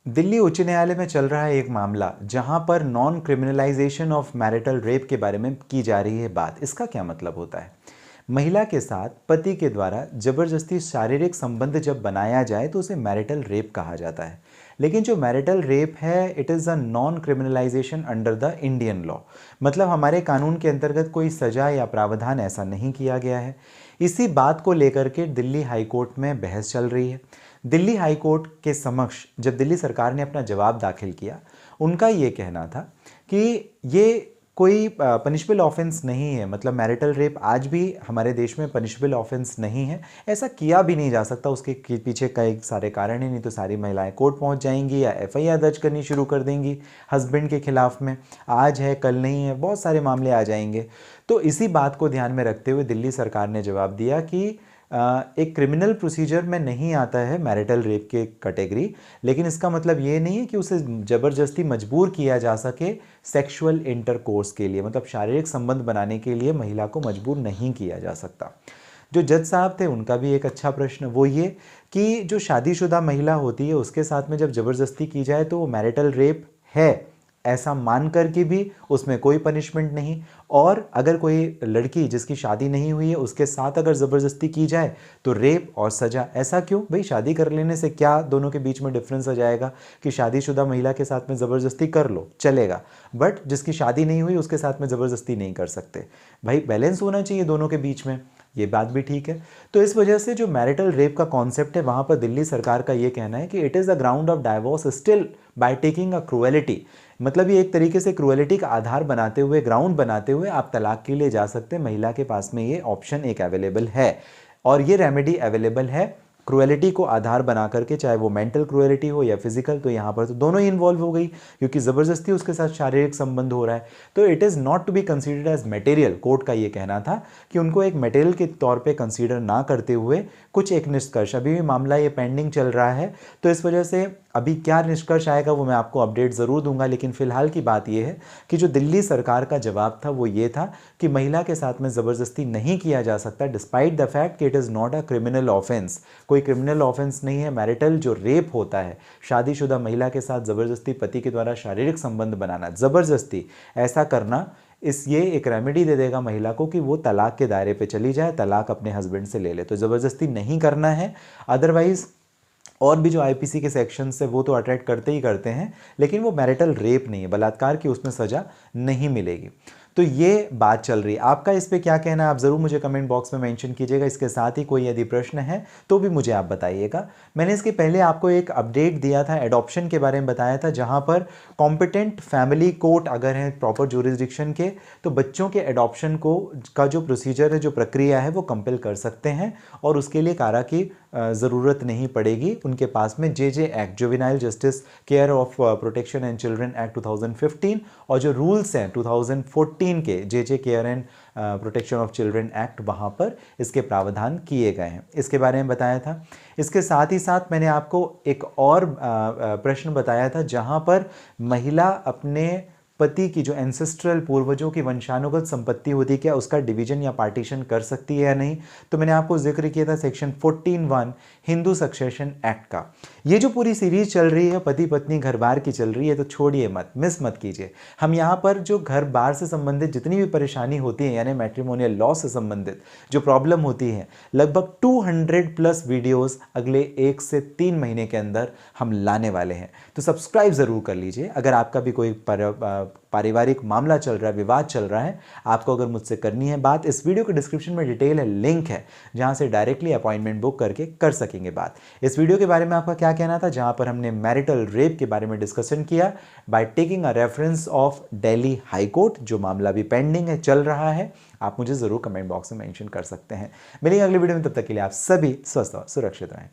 दिल्ली उच्च न्यायालय में चल रहा है एक मामला जहां पर non criminalisation of marital rape के बारे में की जा रही है बात। इसका क्या मतलब होता है? महिला के साथ पति के द्वारा जबरदस्ती शारीरिक संबंध जब बनाया जाए तो उसे मैरिटल रेप कहा जाता है। लेकिन जो मैरिटल रेप है, it is a non criminalisation under the Indian law. मतलब हमारे कानून के अंतर्गत कोई सजा या प्रावधान ऐसा नहीं किया गया है। इसी बात को लेकर के दिल्ली हाई कोर्ट में बहस चल रही है। दिल्ली हाई कोर्ट के समक्ष जब दिल्ली सरकार ने अपना जवाब दाखिल किया, उनका ये कहना था कि ये कोई पनिशेबल ऑफेंस नहीं है। मतलब मैरिटल रेप आज भी हमारे देश में पनिशेबल ऑफेंस नहीं है, ऐसा किया भी नहीं जा सकता। उसके पीछे कई सारे कारण हैं, नहीं तो सारी महिलाएं कोर्ट पहुंच जाएंगी या एफआईआर दर्ज करनी शुरू कर देंगी हस्बैंड के खिलाफ में। आज है कल नहीं है, बहुत सारे मामले आ जाएंगे। तो इसी बात को ध्यान में रखते हुए दिल्ली सरकार ने जवाब दिया कि एक क्रिमिनल प्रोसीजर में नहीं आता है मैरिटल रेप के कैटेगरी, लेकिन इसका मतलब ये नहीं है कि उसे ज़बरदस्ती मजबूर किया जा सके सेक्सुअल इंटरकोर्स के लिए। मतलब शारीरिक संबंध बनाने के लिए महिला को मजबूर नहीं किया जा सकता। जो जज साहब थे उनका भी एक अच्छा प्रश्न वो ये कि जो शादीशुदा महिला होती है उसके साथ में जब ज़बरदस्ती की जाए तो वो मैरिटल रेप है ऐसा मान कर के भी उसमें कोई पनिशमेंट नहीं। और अगर कोई लड़की जिसकी शादी नहीं हुई है उसके साथ अगर ज़बरदस्ती की जाए तो रेप और सज़ा। ऐसा क्यों भाई? शादी कर लेने से क्या दोनों के बीच में डिफरेंस आ जाएगा कि शादीशुदा महिला के साथ में ज़बरदस्ती कर लो चलेगा, बट जिसकी शादी नहीं हुई उसके साथ में ज़बरदस्ती नहीं कर सकते। भाई बैलेंस होना चाहिए दोनों के बीच में, ये बात भी ठीक है। तो इस वजह से जो मैरिटल रेप का कॉन्सेप्ट है वहाँ पर दिल्ली सरकार का ये कहना है कि it is a ground of divorce still by taking a cruelty. मतलब ये एक तरीके से क्रुएलिटी का आधार बनाते हुए, ग्राउंड बनाते हुए आप तलाक के लिए जा सकते हैं। महिला के पास में ये ऑप्शन एक अवेलेबल है और ये रेमेडी अवेलेबल है क्रुएलिटी को आधार बना करके, चाहे वो मेंटल क्रुएलिटी हो या फिजिकल। तो यहाँ पर तो दोनों ही इन्वॉल्व हो गई क्योंकि ज़बरदस्ती उसके साथ शारीरिक संबंध हो रहा है। तो it is not to be considered as material. Court का ये कहना था कि उनको एक मटेरियल के तौर पे कंसीडर ना करते हुए कुछ एक निष्कर्ष, अभी भी मामला ये पेंडिंग चल रहा है, तो इस वजह से अभी क्या निष्कर्ष आएगा वो मैं आपको अपडेट ज़रूर दूंगा। लेकिन फिलहाल की बात यह है कि जो दिल्ली सरकार का जवाब था वो ये था कि महिला के साथ में ज़बरदस्ती नहीं किया जा सकता डिस्पाइट द फैक्ट कि it is not a criminal offence. कोई क्रिमिनल ऑफेंस नहीं है। मैरिटल जो रेप होता है, शादीशुदा महिला के साथ ज़बरदस्ती पति के द्वारा शारीरिक संबंध बनाना, ज़बरदस्ती ऐसा करना, ये एक रेमेडी दे देगा महिला को कि वो तलाक के दायरे पे चली जाए, तलाक अपने हस्बैंड से ले ले। तो ज़बरदस्ती नहीं करना है। अदरवाइज़ और भी जो आईपीसी के सेक्शंस है वो तो अट्रैक्ट करते ही करते हैं, लेकिन वो मैरिटल रेप नहीं है, बलात्कार की उसमें सज़ा नहीं मिलेगी। तो ये बात चल रही है। आपका इस पे क्या कहना है आप ज़रूर मुझे कमेंट बॉक्स में मेंशन कीजिएगा। इसके साथ ही कोई यदि प्रश्न है तो भी मुझे आप बताइएगा। मैंने इसके पहले आपको एक अपडेट दिया था, एडॉप्शन के बारे में बताया था, जहां पर कॉम्पिटेंट फैमिली कोर्ट अगर है प्रॉपर ज्यूरिसडिक्शन के तो बच्चों के एडॉप्शन को का जो प्रोसीजर है, जो प्रक्रिया है वो कंपेल कर सकते हैं और उसके लिए कारा की ज़रूरत नहीं पड़ेगी। उनके पास में J act, juvenile justice care of protection and children act 2015 और जो रूल्स हैं 2014 के J care and protection of children act, वहाँ पर इसके प्रावधान किए गए हैं। इसके बारे में बताया था। इसके साथ ही साथ मैंने आपको एक और प्रश्न बताया था जहाँ पर महिला अपने पति की जो एंसेस्ट्रल पूर्वजों की वंशानुगत संपत्ति होती है, क्या उसका डिवीजन या पार्टीशन कर सकती है या नहीं। तो मैंने आपको जिक्र किया था सेक्शन 14(1) हिंदू सक्सेशन एक्ट का। ये जो पूरी सीरीज चल रही है पति पत्नी घर बार की चल रही है, तो छोड़िए मत, मिस मत कीजिए। हम यहाँ पर जो घर बार से संबंधित जितनी भी परेशानी होती है, यानी मैट्रिमोनियल लॉ से संबंधित जो प्रॉब्लम होती है, लगभग 200+ वीडियोस अगले 1 से 3 महीने के अंदर हम लाने वाले हैं। तो सब्सक्राइब ज़रूर कर लीजिए। अगर आपका भी कोई पारिवारिक मामला चल रहा है, विवाद चल रहा है, आपको अगर मुझसे करनी है बात, इस वीडियो के डिस्क्रिप्शन में डिटेल है, लिंक है, जहां से डायरेक्टली अपॉइंटमेंट बुक करके कर सकेंगे बात। इस वीडियो के बारे में आपका क्या कहना था, जहां पर हमने मैरिटल रेप के बारे में डिस्कशन किया by taking a reference of Delhi high court, जो मामला भी पेंडिंग है, चल रहा है, आप मुझे जरूर कमेंट बॉक्स में मेंशन कर सकते हैं। मिलेंगे अगले वीडियो में, तब तक के लिए आप सभी स्वस्थ और सुरक्षित रहें।